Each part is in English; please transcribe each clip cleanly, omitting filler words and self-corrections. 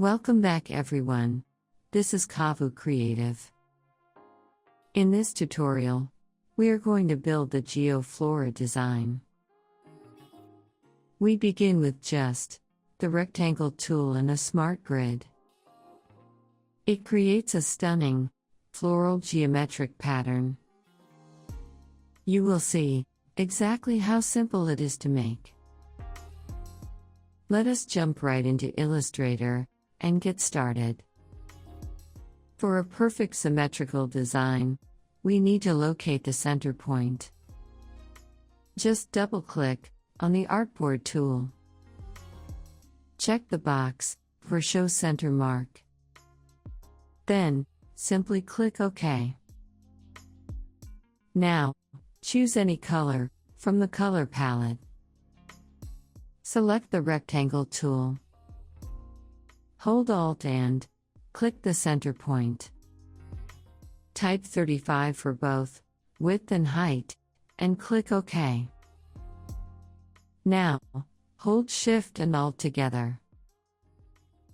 Welcome back everyone. This is Kavu Creative. In this tutorial, we are going to build the GeoFlora design. We begin with just the rectangle tool and a smart grid. It creates a stunning, floral geometric pattern. You will see exactly how simple it is to make. Let us jump right into Illustrator and get started. For a perfect symmetrical design, we need to locate the center point. Just double-click on the Artboard tool. Check the box for Show Center Mark. Then, simply click OK. Now, choose any color from the color palette. Select the Rectangle tool. Hold Alt and click the center point. Type 35 for both width and height, and click OK. Now, hold Shift and Alt together.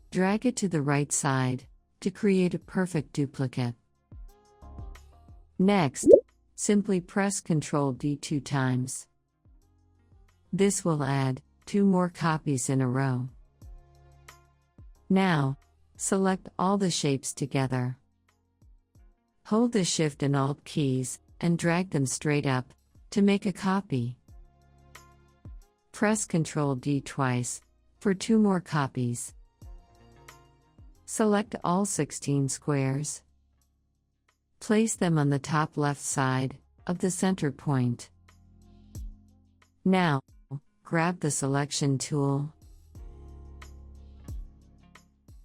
Drag it to the right side to create a perfect duplicate. Next, simply press Ctrl D 2 times. This will add 2 more copies in a row. Now, select all the shapes together. Hold the Shift and Alt keys and drag them straight up to make a copy. Press Ctrl D twice for 2 more copies. Select all 16 squares. Place them on the top left side of the center point. Now, grab the Selection tool.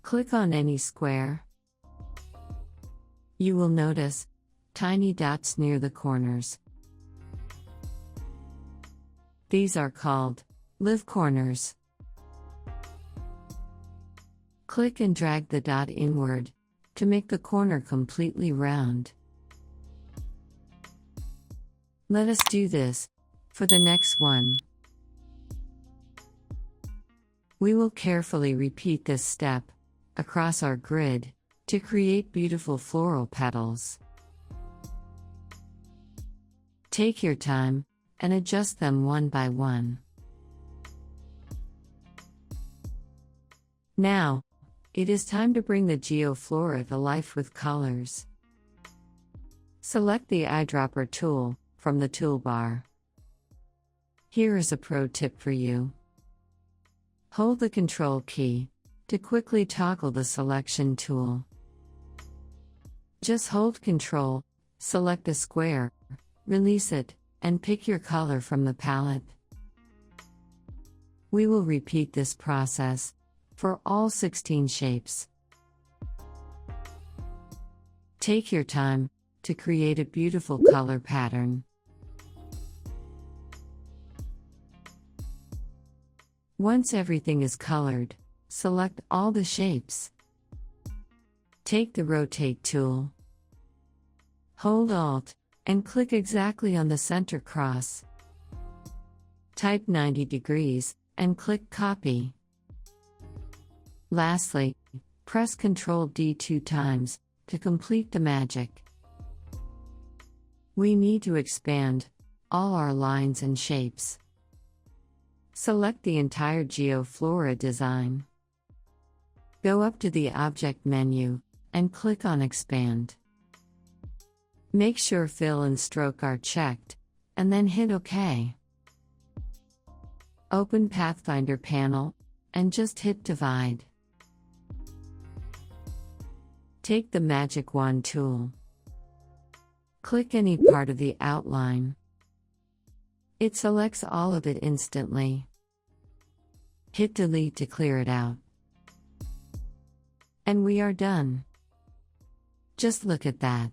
Click on any square. You will notice tiny dots near the corners. These are called live corners. Click and drag the dot inward to make the corner completely round. Let us do this for the next one. We will carefully repeat this step across our grid to create beautiful floral petals. Take your time and adjust them one by one. Now, it is time to bring the GeoFlora to life with colors. Select the Eyedropper tool from the toolbar. Here is a pro tip for you. Hold the Control key to quickly toggle the Selection tool. Just hold Control, select a square, release it, and pick your color from the palette. We will repeat this process for all 16 shapes. Take your time to create a beautiful color pattern. Once everything is colored, select all the shapes. Take the Rotate tool. Hold Alt and click exactly on the center cross. Type 90 degrees and click Copy. Lastly, press Ctrl D 2 times to complete the magic. We need to expand all our lines and shapes. Select the entire GeoFlora design. Go up to the Object menu and click on Expand. Make sure Fill and Stroke are checked, and then hit OK. Open Pathfinder panel and just hit Divide. Take the Magic Wand tool. Click any part of the outline. It selects all of it instantly. Hit Delete to clear it out. And we are done. Just look at that.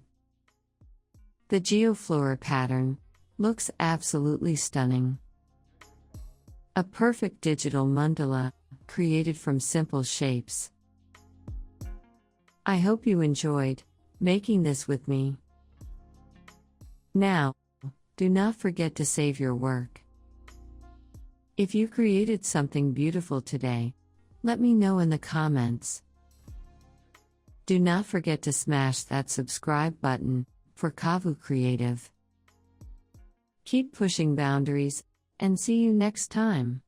The GeoFlora pattern looks absolutely stunning. A perfect digital mandala created from simple shapes. I hope you enjoyed making this with me. Now, do not forget to save your work. If you created something beautiful today, let me know in the comments. Do not forget to smash that subscribe button for Kavu Creative. Keep pushing boundaries, and see you next time.